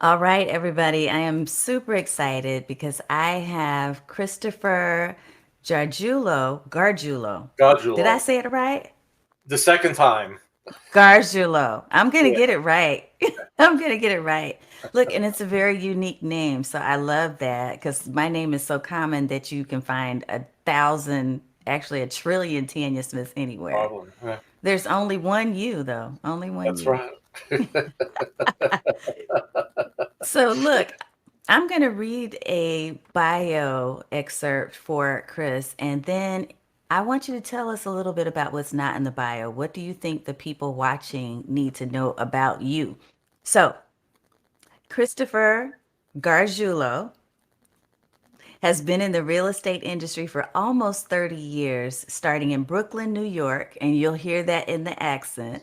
All right, everybody. I am super excited because I have Christopher Gargiulo. Did I Garguilo. say it right? The second time. Gargiulo. I'm going to Yeah. get it right. I'm going to get it right. Look, and it's a very unique name. So I love that because my name is so common that you can find 1,000, actually 1,000,000,000,000 Tanya Smiths anywhere. Problem. Yeah, There's only one you, though. Only one that's you. right. So, look, I'm going to read a bio excerpt for Chris, and then I want you to tell us a little bit about what's not in the bio. What do you think the people watching need to know about you? So, Christopher Gargiulo has been in the real estate industry for almost 30 years, starting in Brooklyn, New York, and you'll hear that in the accent,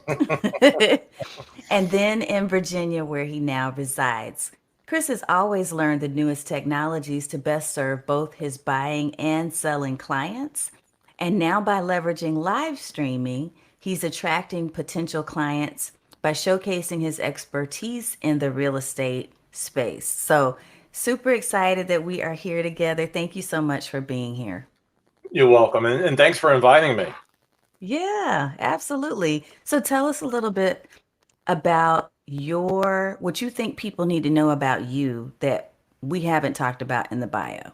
and then in Virginia, where he now resides. Chris has always learned the newest technologies to best serve both his buying and selling clients. And now, by leveraging live streaming, he's attracting potential clients by showcasing his expertise in the real estate space. So, super excited that we are here together. Thank you so much for being here. You're welcome, and thanks for inviting me. Yeah, absolutely. So, tell us a little bit about what you think people need to know about you that we haven't talked about in the bio.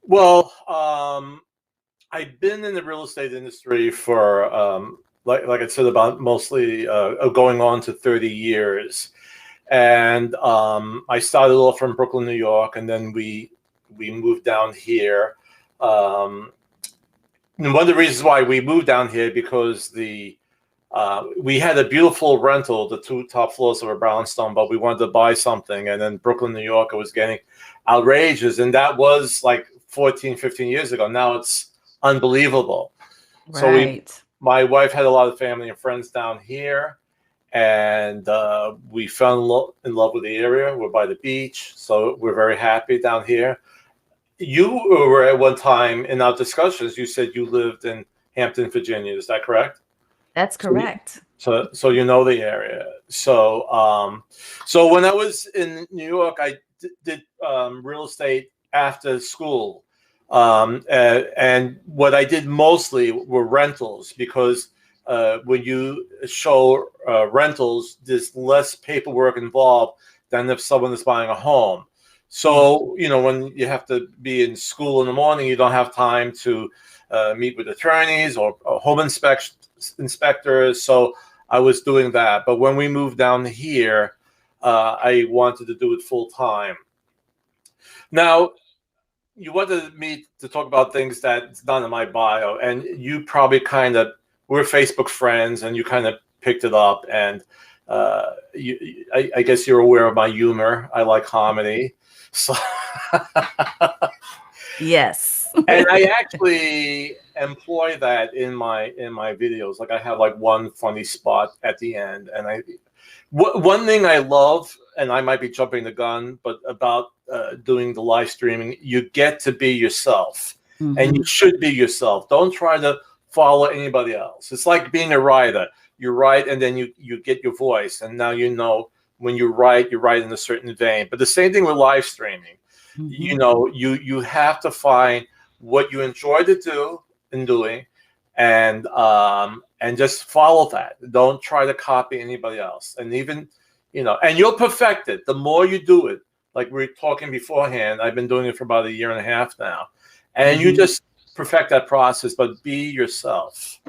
Well, I've been in the real estate industry for, like I said, about mostly going on to 30 years. And I started off from Brooklyn, New York, and then we moved down here. Um, and one of the reasons why we moved down here because we had a beautiful rental, the two top floors of a brownstone, but we wanted to buy something. And then Brooklyn, New York, it was getting outrageous. And that was like 14, 15 years ago. Now it's unbelievable. So Right. my wife had a lot of family and friends down here. And we fell in love with the area. We're by the beach. So we're very happy down here. You were at one time in our discussions, you said you lived in Hampton, Virginia. Is that correct? That's So, correct. so you know the area. So when I was in New York, I did real estate after school, and what I did mostly were rentals because when you show rentals, there's less paperwork involved than if someone is buying a home. Mm. So when you have to be in school in the morning, you don't have time to meet with attorneys or home inspectors. So I was doing that. But when we moved down here, I wanted to do it full time. Now, you wanted me to talk about things that's not in my bio, and you probably we're Facebook friends, and you kind of picked it up. And I guess you're aware of my humor. I like comedy. So Yes. and I actually employ that in my videos. Like I have like one funny spot at the end, and one thing I love, and I might be jumping the gun, but about doing the live streaming, you get to be yourself, and you Hmm. should be yourself. Don't try to follow anybody else. It's like being a writer. You write, and then you get your voice, and now when you write in a certain vein. But the same thing with live streaming. Hmm. You have to find what you enjoy to do in doing, and just follow that. Don't try to copy anybody else. And even and you'll perfect it the more you do it. Like we were talking beforehand, I've been doing it for about a year and a half now, and you Hmm. just perfect that process. But be yourself.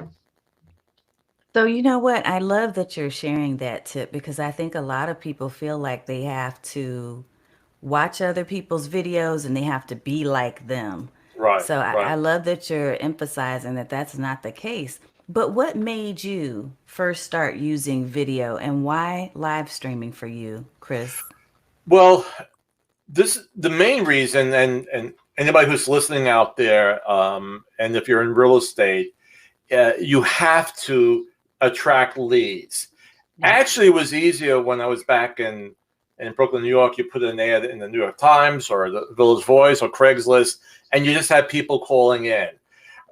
So, you know what? I love that you're sharing that tip because I think a lot of people feel like they have to watch other people's videos and they have to be like them. Right, So I right. love that you're emphasizing that that's not the case. But what made you first start using video and why live streaming for you, Chris? Well, the main reason, and anybody who's listening out there, and if you're in real estate, you have to attract leads. Yeah. Actually, it was easier when I was back in Brooklyn, New York. You put an ad in the New York Times or the Village Voice or Craigslist, and you just had people calling in.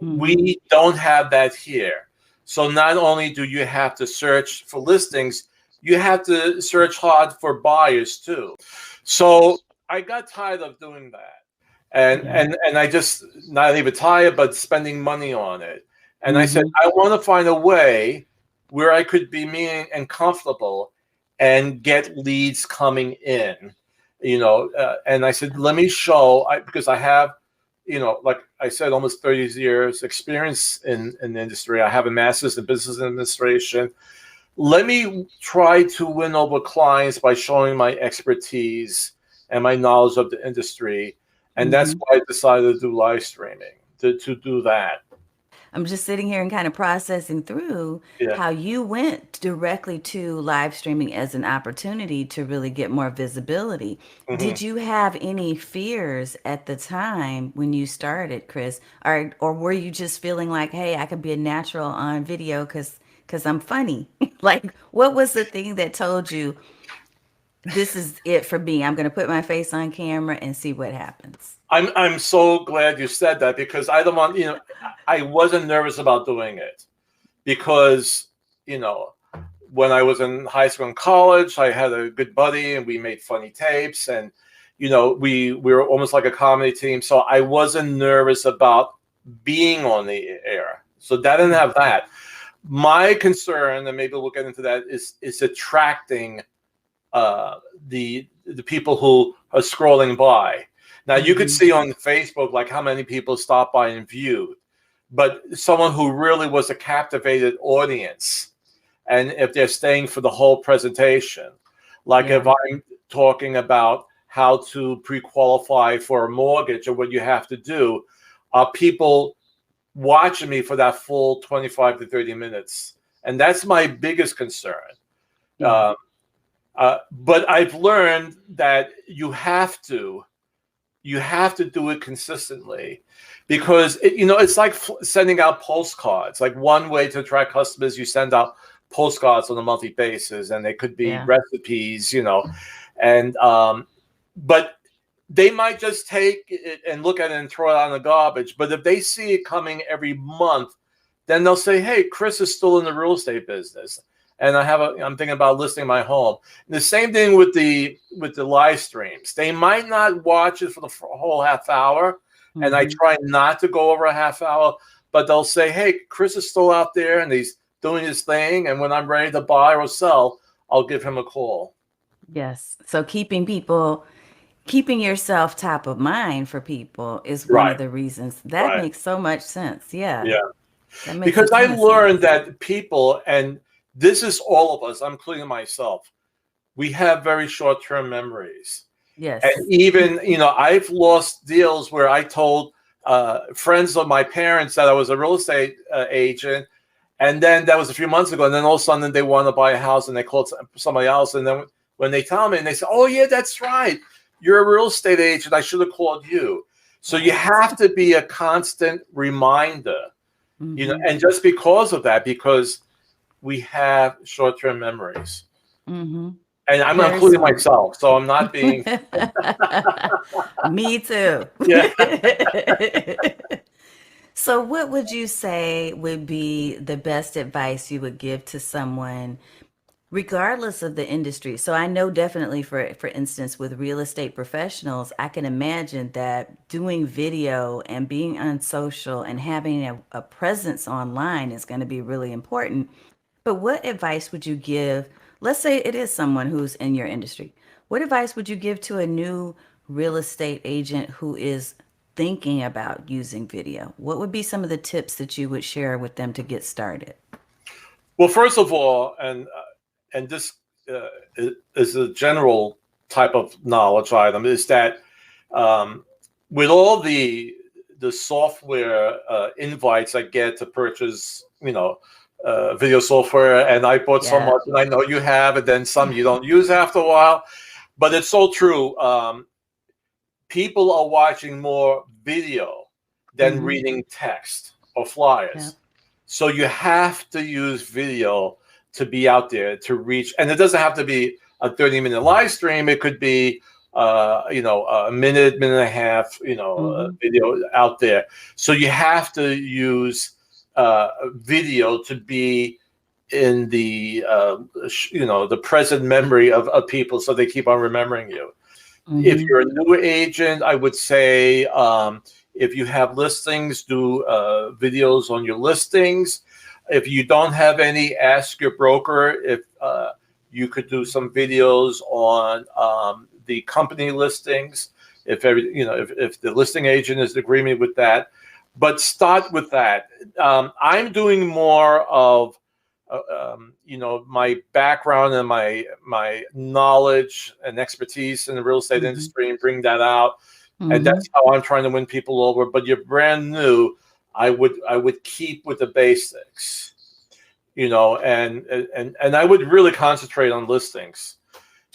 Mm-hmm. We don't have that here. So not only do you have to search for listings, you have to search hard for buyers too. So I got tired of doing that. And Yeah. I just not even tired, but spending money on it. And I said, Mm-hmm. I want to find a way where I could be me and comfortable and get leads coming in, and I said, let me show, because I have, like I said, almost 30 years experience in the industry. I have a master's in business administration. Let me try to win over clients by showing my expertise and my knowledge of the industry. And that's Mm-hmm. why I decided to do live streaming, to do that. I'm just sitting here and kind of processing through Yeah. how you went directly to live streaming as an opportunity to really get more visibility. Hmm. Did you have any fears at the time when you started, Chris? Or were you just feeling like, hey, I could be a natural on video because I'm funny? Like, what was the thing that told you this is it for me? I'm going to put my face on camera and see what happens. I'm so glad you said that, because I don't want, I wasn't nervous about doing it, because, you know, when I was in high school and college, I had a good buddy and we made funny tapes, and we were almost like a comedy team. So I wasn't nervous about being on the air. So that didn't Yeah. have that. My concern, and maybe we'll get into that, is attracting uh, the people who are scrolling by. Now you could Mm-hmm. see on Facebook like how many people stopped by and viewed, but someone who really was a captivated audience, and if they're staying for the whole presentation, like if Yeah. I'm talking about how to pre-qualify for a mortgage or what you have to do, are people watching me for that full 25 to 30 minutes? And that's my biggest concern. Yeah. Um, but I've learned that you have to do it consistently, because it's like sending out postcards. Like, one way to attract customers, you send out postcards on a monthly basis, and they could be Yeah. recipes, and but they might just take it and look at it and throw it out in the garbage. But if they see it coming every month, then they'll say, hey, Chris is still in the real estate business, and I'm thinking about listing my home. And the same thing with the live streams. They might not watch it for the whole half hour, and I Mm-hmm. try not to go over a half hour, but they'll say, hey, Chris is still out there and he's doing his thing, and when I'm ready to buy or sell, I'll give him a call. Yes. So keeping yourself top of mind for people is one Right, of the reasons. That right. makes so much sense. Yeah. Yeah. That makes a Because I ton of learned sense. that people, and this is all of us, I'm including myself, we have very short-term memories. And Yes. even, I've lost deals where I told friends of my parents that I was a real estate agent. And then that was a few months ago. And then all of a sudden they want to buy a house and they called somebody else. And then when they tell me, and they say, oh, yeah, that's right, you're a real estate agent, I should have called you. So you Right. have to be a constant reminder, Mm-hmm. and just because of that, because we have short-term memories. Mm-hmm. And I'm Very including smart. myself. So I'm not being, Me too. yeah. So, what would you say would be the best advice you would give to someone, regardless of the industry? So, I know definitely for instance, with real estate professionals, I can imagine that doing video and being on social and having a presence online is going to be really important. But what advice would you give? Let's say it is someone who's in your industry. What advice would you give to a new real estate agent who is thinking about using video? What would be some of the tips that you would share with them to get started? Well, first of all, and this uh, is a general type of knowledge item, is that um, with all the software invites I get to purchase, video software, and I bought so Yeah. much, and I know you have, and then some you don't use after a while. But it's so true. People are watching more video than Mm-hmm. reading text or Yeah. flyers. So you have to use video to be out there to reach. And it doesn't have to be a 30-minute live stream. It could be, a minute and a half, Mm-hmm. video out there. So you have to use video to be in the the present memory of people, so they keep on remembering you. If Mhm. you're a new agent, I would say if you have listings, do videos on your listings. If you don't have any, ask your broker if you could do some videos on the company listings. If the listing agent is in agreement with that, but start with that. I'm doing more of my background and my knowledge and expertise in the real estate Mhm. industry and bring that out. And that's Mhm. how I'm trying to win people over. But you're brand new, I would keep with the basics, and I would really concentrate on listings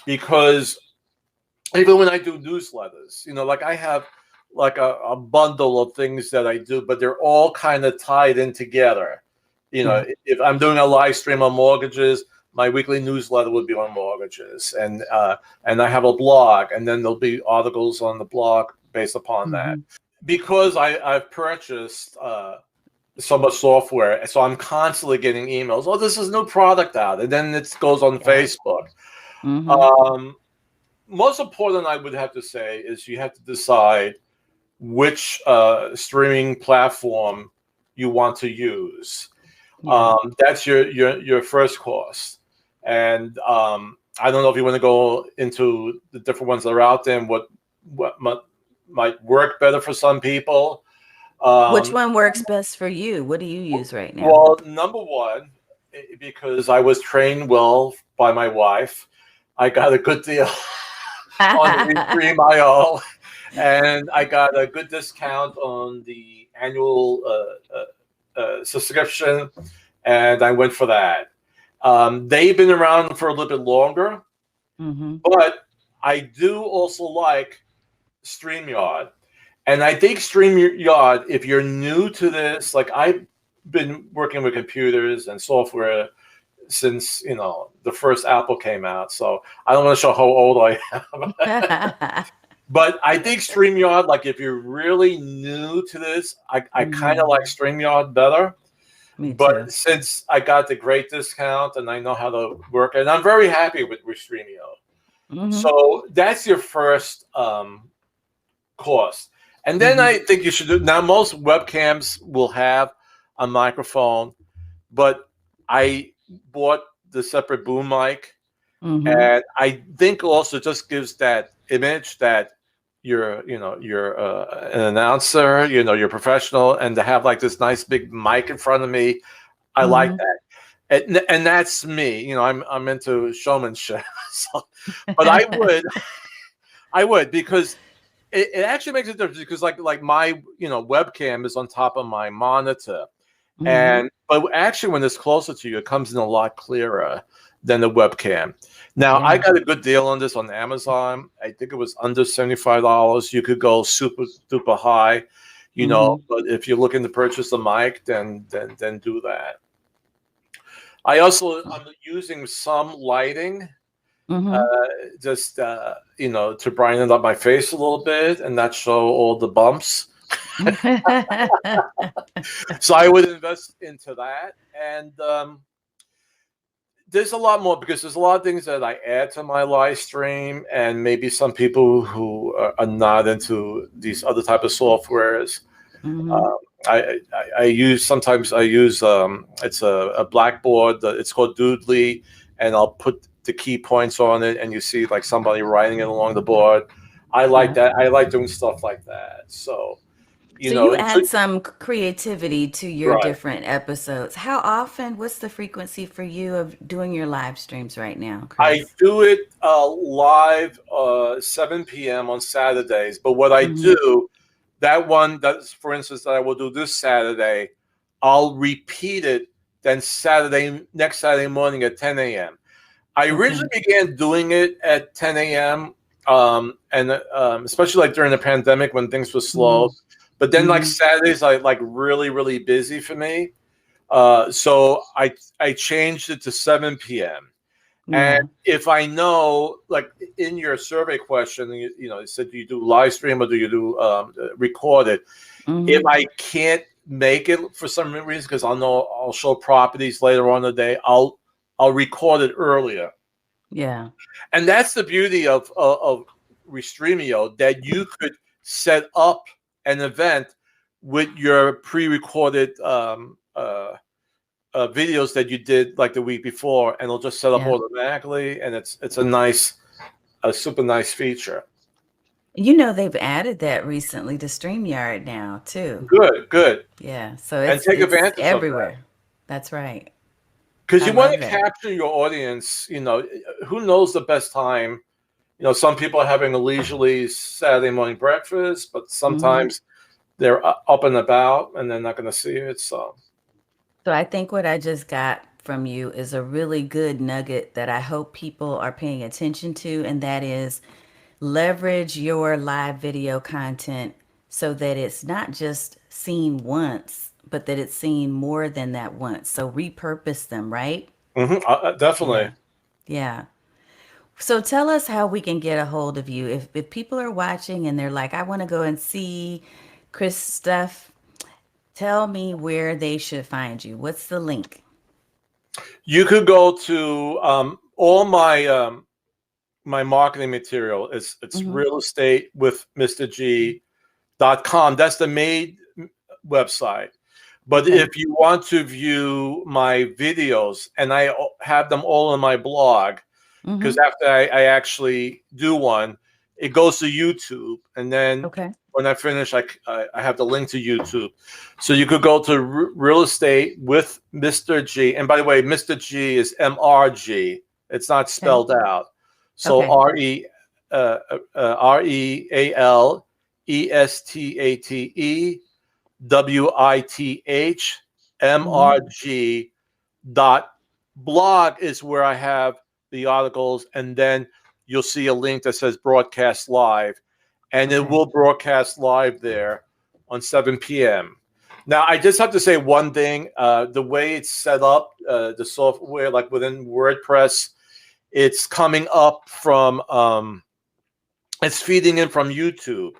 because even when I do newsletters, like I have like a bundle of things that I do, but they're all kind of tied in together. Yeah. If I'm doing a live stream on mortgages, my weekly newsletter would be on mortgages, and I have a blog, and then there'll be articles on the blog based upon that. Mhm. Because I've purchased so much software, so I'm constantly getting emails. Oh, this is a new product out, and then it goes on Yeah. Facebook. Mhm. Um, Most important, I would have to say, is you have to decide which streaming platform you want to use. Yeah. That's your first course, and I don't know if you want to go into the different ones that are out there and what might work better for some people. Which Um, one works best for you? What do you use right now? well, number one, because I was trained well by my wife, I got a good deal on the Restream IO, and I got a good discount on the annual subscription, and I went for that. They've been around for a little bit longer, Mhm. but I do also like StreamYard. And I think StreamYard, if you're new to this, like I've been working with computers and software since the first Apple came out. So I don't want to show how old I am. But I think StreamYard, like if you're really new to this, I kind of like Mhm. StreamYard better. Me too. But since I got the great discount and I know how to work it, and I'm very happy with StreamYard. Mhm. So that's your first course. And then Mhm. I think you should do, now most webcams will have a microphone, but I bought the separate boom mic, Mhm. and I think also just gives that image that you're an announcer, you're professional, and to have like this nice big mic in front of me, I like Mhm. that. And that's me. I'm into showmanship. So, but I would because it actually makes a difference because like my webcam is on top of my monitor, Mhm. and but actually when it's closer to you, it comes in a lot clearer than the webcam. Now I Yeah. got a good deal on this on Amazon. I think it was under $75. You could go super duper high, Mhm. but if you're looking to purchase a mic, then do that. I'm using some lighting Mhm. just to brighten up my face a little bit and not show all the bumps. So I would invest into that, and there's a lot more because there's a lot of things that I add to my live stream, and maybe some people who are not into these other type of softwares. Mhm. Um, I use sometimes I use it's a blackboard. It's called Doodly, and I'll put the key points on it, and you see like somebody writing it along the board. I like Yeah. that. I like doing stuff like that. So So you so, add some creativity to your right. different episodes. How often, what's the frequency for you of doing your live streams right now, I Chris? do it live 7 p.m. on Saturdays. But what I Mhm. do, that one, that's for instance, that I will do this Saturday, I'll repeat it then next Saturday morning at 10 a.m. I originally Okay. began doing it at 10 a.m. And especially like during the pandemic when things were slow. Mhm. But then like Mhm. Saturdays, like really, really busy for me. So I changed it to 7 p.m. And Yeah. if I know, like in your survey question, it said, do you do live stream or do you do record it? If Mhm. I can't make it for some reason because I'll show properties later on in the day. I'll record it earlier, Yeah. and that's the beauty of Restreamio, that you could set up an event with your pre-recorded videos that you did like the week before, and it'll just set up Yeah. automatically, and it's a super nice feature. You know, they've added that recently to StreamYard now too. Good, good, Yeah. So and it's take it's advantage of that. everywhere. That's right. Because I you want love to that. capture your audience. Who knows the best time? Some people are having a leisurely Saturday morning breakfast, but Hmm. sometimes they're up and about and they're not going to see it. So, So I think what I just got from you is a really good nugget that I hope people are paying attention to, and that is leverage your live video content so that it's not just seen once, but that it's seen more than that once. So repurpose them, right? definitely. Yeah. Yeah. So tell us how we can get a hold of you. If people are watching and they're like, I want to go and see Chris stuff, tell me where they should find you. What's the link? You could go to all my marketing material. It's Mm-hmm. real estate with mrg.com. That's the main website. But Okay. if you want to view my videos, and I have them all on my blog, because Mm-hmm. after I actually do one, it goes to YouTube, and then Okay. when I finish, I have the link to YouTube. So you could go to Real Estate with Mr. G. And by the way, Mr. G is MRG. It's not Okay. spelled out. So Okay. Mm-hmm. RealestateWithMrG.blog is where I have the articles, and then you'll see a link that says broadcast live, and it Okay. will broadcast live there on 7 p.m. Now, I just have to say one thing. The way it's set up, the software, like within WordPress, it's coming up from, it's feeding in from YouTube.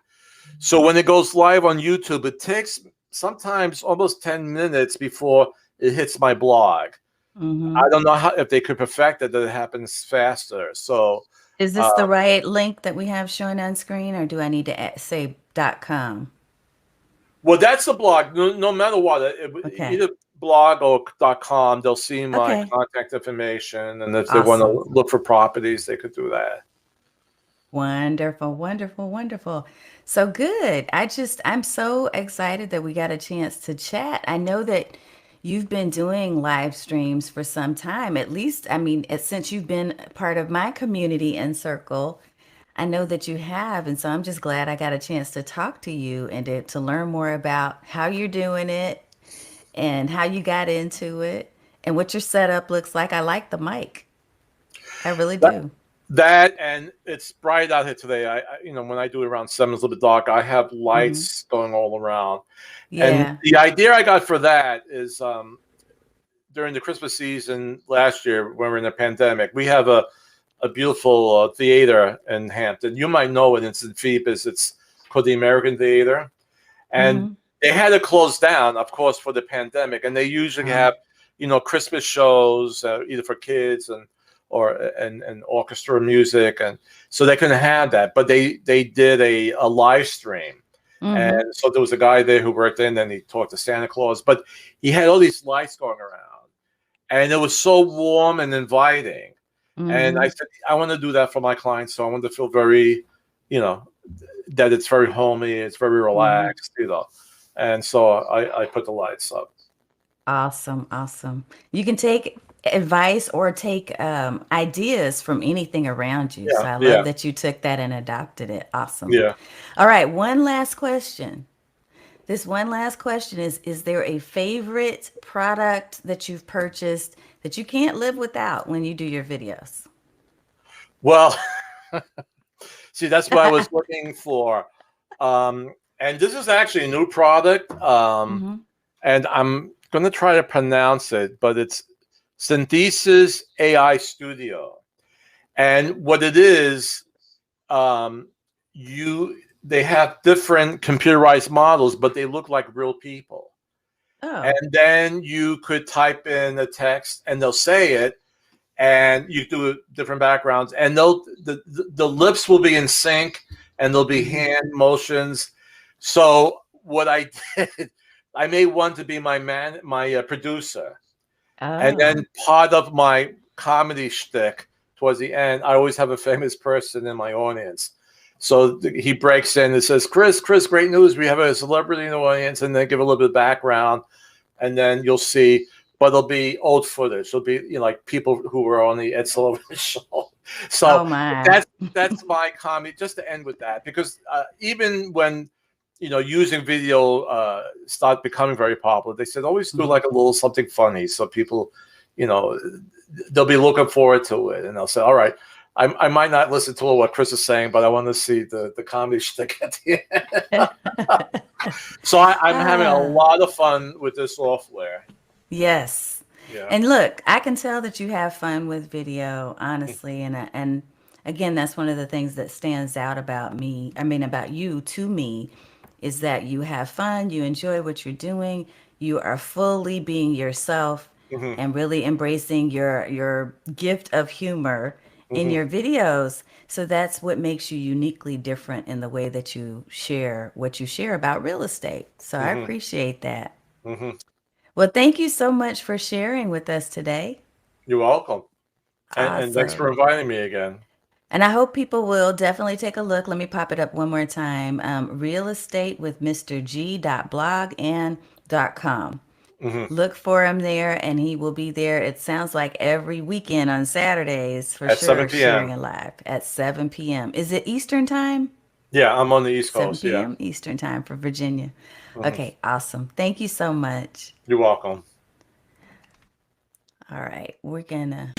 So when it goes live on YouTube, it takes sometimes almost 10 minutes before it hits my blog. Mm-hmm. I don't know if they could perfect it, that it happens faster. So, Is this uh, the right link that we have showing on screen, or do I need to say .com? well, that's the blog. No matter what, Okay. either blog or .com, they'll see my Okay. contact information, and if they want Awesome. to look for properties, they could do that. Wonderful, wonderful, wonderful. So good. I'm so excited that we got a chance to chat. I know that you've been doing live streams for some time, at least, I mean, since you've been part of my community and circle, I know that you have. And so I'm just glad I got a chance to talk to you and to learn more about how you're doing it and how you got into it and what your setup looks like. I like the mic. I really That, do. that and it's bright out here today. When I do it around 7, it's a little bit dark. I have Hmm. lights going all around, and Yeah. the idea I got for that is during the Christmas season last year when we were in the pandemic, we have a beautiful theater in Hampton. You might know it. It's in Phoebus. It's called the American Theater, and Hmm. they had to close down, of course, for the pandemic. And they usually Uh, have, Christmas shows either for kids and orchestra music, and so they couldn't have that. But they did a live stream, mm-hmm. and so there was a guy there who worked in, and he talked to Santa Claus. But he had all these lights going around, and it was so warm and inviting. And I Mm-hmm. said, I want to do that for my clients. So I want to feel very, you know, that it's very homey, it's very Mm-hmm. relaxed. And so I put the lights up. Awesome. Awesome. You can take advice or take ideas from anything around you. Yeah, So I love yeah, that you took that and adopted it. Awesome. yeah. All right. One last question. This one last question is there a favorite product that you've purchased that you can't live without when you do your videos? Well, see, that's what I was looking for. And this is actually a new product. Hmm. And I'm going to try to pronounce it, but it's Synthesis AI Studio. And what it is, um, they have different computerized models, but they look like real people. Oh. and then you could type in the text, and they'll say it, and you do different backgrounds, and the lips will be in sync, and there'll be Mhm. hand motions. So what I did, I made one to be my producer, and Oh. then part of my comedy shtick towards the end, I always have a famous person in my audience. So he breaks in and says, Chris, great news. We have a celebrity in the audience, and then give a little bit of background, and then you'll see, but it'll be old footage. It'll be, like people who were on the Ed Sullivan show. Oh So my. that's my comedy. Just to end with that, because even when using video start becoming very popular, they said always do Mhm. like a little something funny, so people, you know, they'll be looking forward to it, and they'll say, all right. I might not listen to what Chris is saying, but I want to see the comedy shtick at the end. So I'm having a Ah. lot of fun with this software. Yes. Yeah. And look, I can tell that you have fun with video, honestly, and again, that's one of the things that stands out about me. I mean, about you to me, is that you have fun, you enjoy what you're doing, you are fully being yourself, Hmm. and really embracing your gift of humor in Hmm. your videos. So that's what makes you uniquely different in the way that you share what you share about real estate. So I Hmm. appreciate that. Hmm. Well, thank you so much for sharing with us today. You're welcome, and thanks for Awesome. inviting me again. And I hope people will definitely take a look. Let me pop it up one more time. Real estate with Mr. G blog and .com. Hmm. Look for him there, and he will be there. It sounds like every weekend on Saturdays for At sure, 7 p.m. sharing a live at 7 p.m. Is it Eastern time? Yeah, I'm on the East 7 Coast. Yeah. p.m. Eastern time for Virginia. Hmm. Okay, awesome. Thank you so much. You're welcome. All right, we're gonna